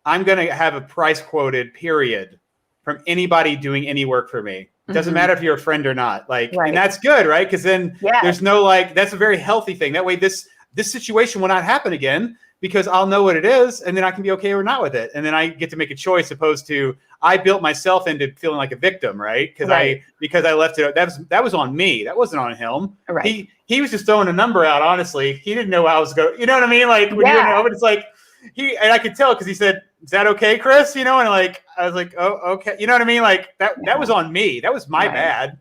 I'm going to have a price quoted period from anybody doing any work for me. It doesn't matter if you're a friend or not. And that's good, right? Because then there's no that's a very healthy thing. That way, this situation will not happen again because I'll know what it is, and then I can be okay or not with it, and then I get to make a choice. Opposed to I built myself into feeling like a victim, right? Because I left it. That was on me. That wasn't on him. Right. He was just throwing a number out. Honestly, he didn't know how I was going. You know what I mean? Like when you know, but it's like and I could tell because he said, "Is that okay, Chris?" And I was like, "Oh, okay." You know what I mean? Like that was on me. That was my bad.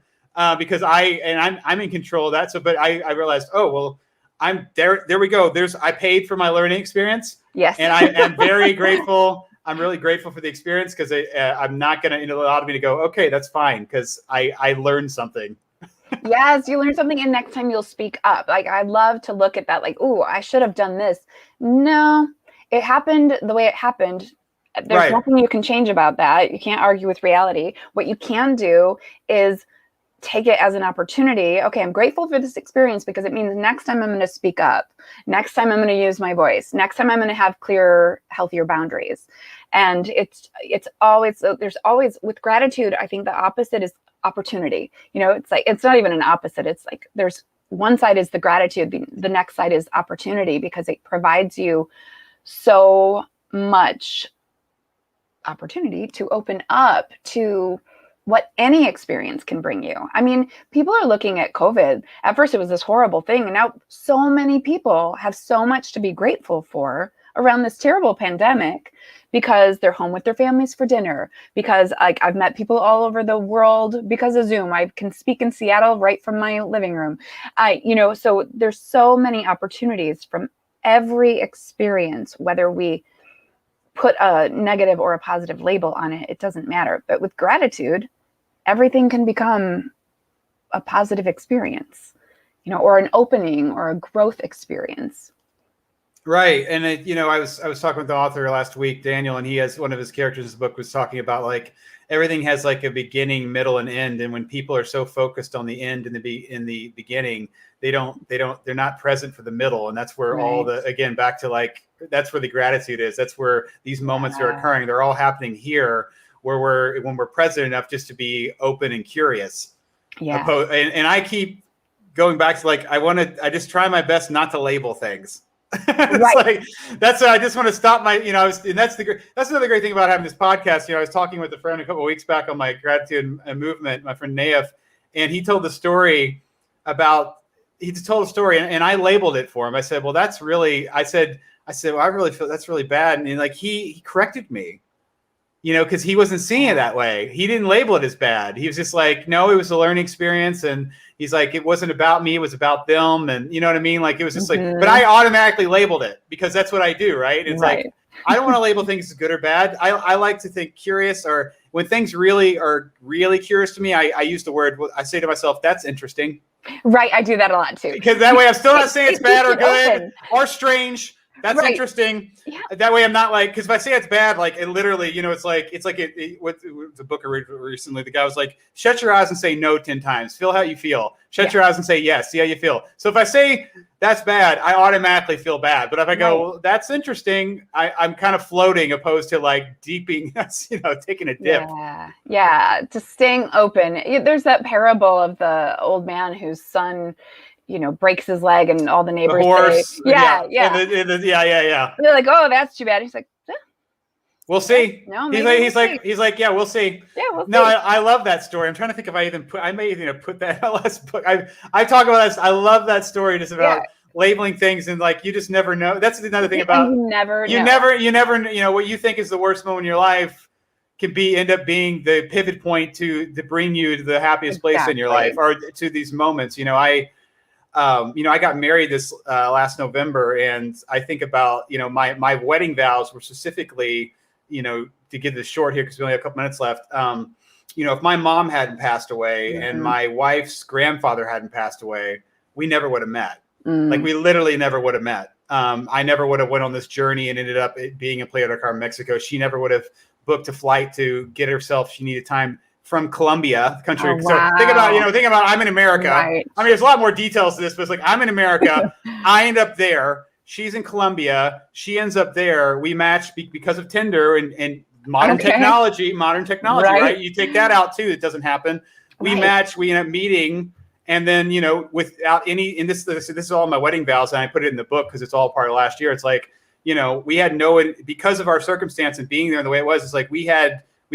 because I'm in control of that. So, but I realized, oh, well, I'm there. There we go. I paid for my learning experience. Yes. And I am very grateful. I'm really grateful for the experience because I'm not going to, it allowed me to go, okay, that's fine. Because I learned something. Yes, you learn something, and next time you'll speak up. Like, I love to look at that, like, oh, I should have done this. No, it happened the way it happened. There's nothing you can change about that. You can't argue with reality. What you can do is take it as an opportunity. Okay, I'm grateful for this experience because it means next time I'm going to speak up. Next time I'm going to use my voice. Next time I'm going to have clearer, healthier boundaries. And it's always, there's always, with gratitude, I think the opposite is opportunity. It's like, it's not even an opposite. It's like there's one side is the gratitude. The next side is opportunity, because it provides you so much opportunity to open up to what any experience can bring you. I mean, people are looking at COVID. At first, it was this horrible thing. And now so many people have so much to be grateful for around this terrible pandemic, because they're home with their families for dinner, because I've met people all over the world because of Zoom. I can speak in Seattle right from my living room. So there's so many opportunities from every experience, whether we put a negative or a positive label on it, it doesn't matter. But with gratitude, everything can become a positive experience, or an opening or a growth experience. Right. And I was talking with the author last week, Daniel, and he has, one of his characters in his book was talking about like everything has like a beginning, middle, and end. And when people are so focused on the end in the beginning, they're not present for the middle. And that's where all again, back to like, that's where the gratitude is. That's where these moments are occurring. They're all happening here, where when we're present enough just to be open and curious. Yeah. And I keep going back to like, I just try my best not to label things. Like, I just want to stop my, and that's another great thing about having this podcast. I was talking with a friend a couple of weeks back on my gratitude and movement, my friend Naif, and he told a story, and I labeled it for him. I said, well, that's really, I said, well, I really feel that's really bad. And like, he corrected me, because he wasn't seeing it that way. He didn't label it as bad. He was just like, no, it was a learning experience. And he's like, it wasn't about me. It was about them. And you know what I mean? Like, it was just like, but I automatically labeled it because that's what I do. Right. It's like, I don't want to label things as good or bad. I like to think curious, or when things really are really curious to me, I use the word, I say to myself, that's interesting. Right. I do that a lot too. Because that way I'm still not saying it's bad or good or strange. That's interesting. Yeah. That way I'm not like, because if I say it's bad, like it literally, it's like what the book I read recently, the guy was like, shut your eyes and say no 10 times. Feel how you feel. Shut your eyes and say yes. See how you feel. So if I say that's bad, I automatically feel bad. But if I go, well, that's interesting, I'm kind of floating, opposed to like deeping, taking a dip. Yeah. Just staying open. There's that parable of the old man whose son breaks his leg, and all the neighbors say, yeah. They're like, oh, that's too bad. He's like, we'll see. No, he's like, yeah, we'll see. Yeah, we'll see. No, I love that story. I'm trying to think if I may even have put that in the last book. I talk about this. I love that story, just about labeling things, and like, you just never know. That's another thing about you never what you think is the worst moment in your life can end up being the pivot point to bring you to the happiest place in your life, or to these moments. I got married this last November, and I think about, my wedding vows were specifically, to give this short here because we only have a couple minutes left. If my mom hadn't passed away and my wife's grandfather hadn't passed away, we never would have met. Like, we literally never would have met. I never would have went on this journey and ended up being in Playa del Carmen, Mexico. She never would have booked a flight to get herself. She needed time from Colombia, the country. Oh, wow. So think about I'm in America. Right. I mean, there's a lot more details to this, but it's like, I'm in America. I end up there. She's in Colombia. She ends up there. We match because of Tinder and modern technology, right? You take that out too. It doesn't happen. We match, we end up meeting. And then, without any, and this is all my wedding vows, and I put it in the book because it's all part of last year. It's like, we had because of our circumstance and being there the way it was, it's like we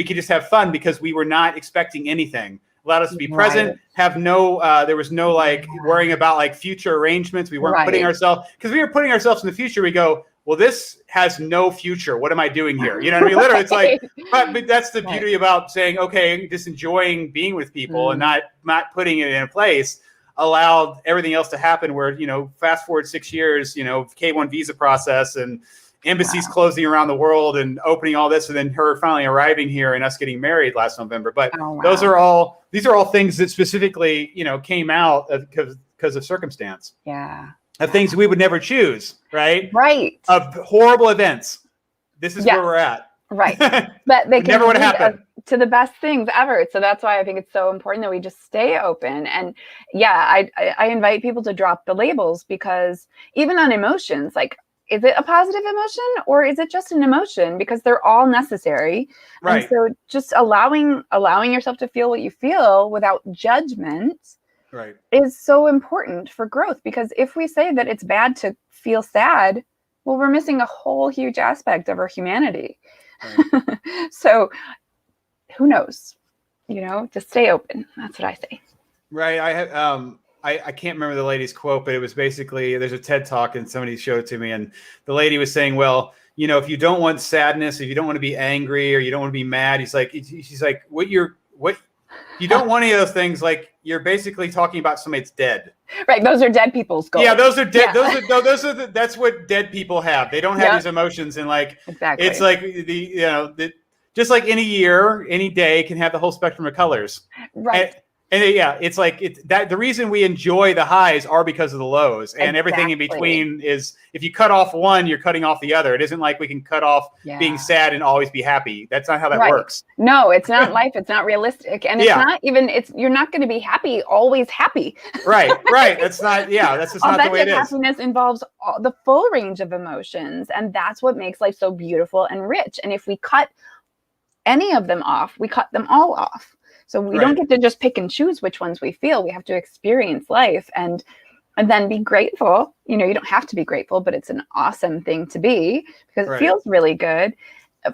could just have fun because we were not expecting anything. Allowed us to be present, have there was no like worrying about like future arrangements. We weren't putting ourselves, because we were putting ourselves in the future. We go, well, this has no future. What am I doing here? You know what I mean? Literally, it's like, but that's the beauty about saying, okay, just enjoying being with people and not putting it in a place allowed everything else to happen where, fast forward 6 years, K-1 visa process and embassies closing around the world and opening all this, and then her finally arriving here and us getting married last November. But these are all things that specifically, came out because of circumstance. Yeah. Of things we would never choose, right? Right. Of horrible events. This is where we're at. Right. But they can never would happen to the best things ever. So that's why I think it's so important that we just stay open. And I invite people to drop the labels, because even on emotions, like, is it a positive emotion or is it just an emotion? Because they're all necessary. Right. And so just allowing yourself to feel what you feel without judgment is so important for growth. Because if we say that it's bad to feel sad, well, we're missing a whole huge aspect of our humanity. Right. So who knows? Just stay open. That's what I say. Right. I can't remember the lady's quote, but it was basically, there's a TED talk and somebody showed it to me, and the lady was saying, well, if you don't want sadness, if you don't want to be angry or you don't want to be mad, she's like, what you don't want any of those things. Like, you're basically talking about somebody that's dead. Right. Those are dead people's goals. Yeah. Those are dead. Yeah. That's what dead people have. They don't have these emotions. And exactly. It's like just like any year, any day can have the whole spectrum of colors. Right. And it's like that. The reason we enjoy the highs are because of the lows, and everything in between is. If you cut off one, you're cutting off the other. It isn't like we can cut off being sad and always be happy. That's not how that works. No, it's not life. It's not realistic, and it's not even. You're not going to be happy always happy. Right. That's not. Yeah, that's just not the way it is. Happiness involves the full range of emotions, and that's what makes life so beautiful and rich. And if we cut any of them off, we cut them all off. So we don't get to just pick and choose which ones we feel. We have to experience life and then be grateful. You don't have to be grateful, but it's an awesome thing to be, because it feels really good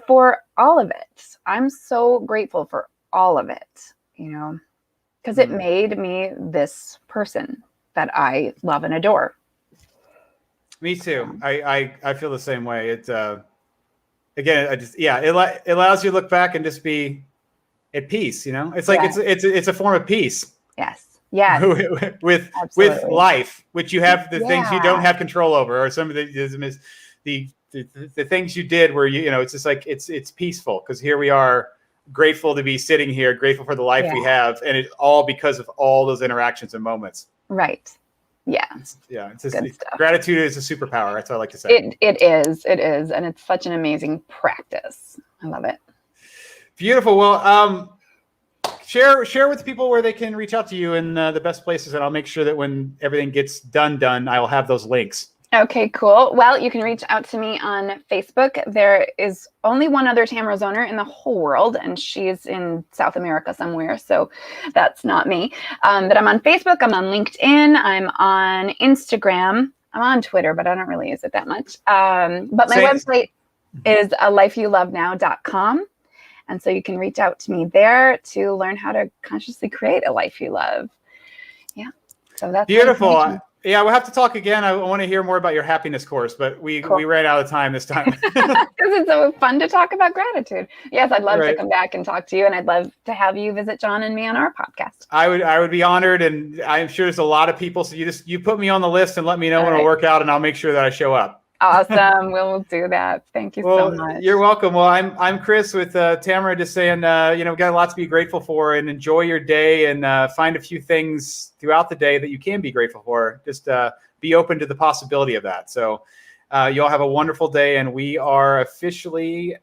for all of it. I'm so grateful for all of it, because it made me this person that I love and adore. Me too. I feel the same way. It's again, it allows you to look back and just be at peace. It's like it's a form of peace. Yes. with life, which you have the things you don't have control over, or some of the things you did where it's just like it's peaceful, because here we are, grateful to be sitting here, grateful for the life we have, and it's all because of all those interactions and moments. Right. Yeah. It's just, gratitude is a superpower. That's what I like to say. It is, and it's such an amazing practice. I love it. Beautiful. Well, share with people where they can reach out to you and the best places, and I'll make sure that when everything gets done, I'll have those links. Okay, cool. Well, you can reach out to me on Facebook. There is only one other Tamara Zoner in the whole world, and she's in South America somewhere, so that's not me. But I'm on Facebook. I'm on LinkedIn. I'm on Instagram. I'm on Twitter, but I don't really use it that much. But my website is alifeyoulovenow.com. And so you can reach out to me there to learn how to consciously create a life you love. Yeah. So that's beautiful. Yeah, we'll have to talk again. I want to hear more about your happiness course, but we ran out of time this time. Because it's so fun to talk about gratitude. Yes, I'd love to come back and talk to you, and I'd love to have you visit John and me on our podcast. I would be honored, and I'm sure there's a lot of people. So you put me on the list and let me know when it'll work out, and I'll make sure that I show up. Awesome. We'll do that. Thank you so much. You're welcome. Well, I'm Chris with Tamara, just saying, we've got a lot to be grateful for, and enjoy your day, and find a few things throughout the day that you can be grateful for. Just be open to the possibility of that. So you all have a wonderful day, and we are officially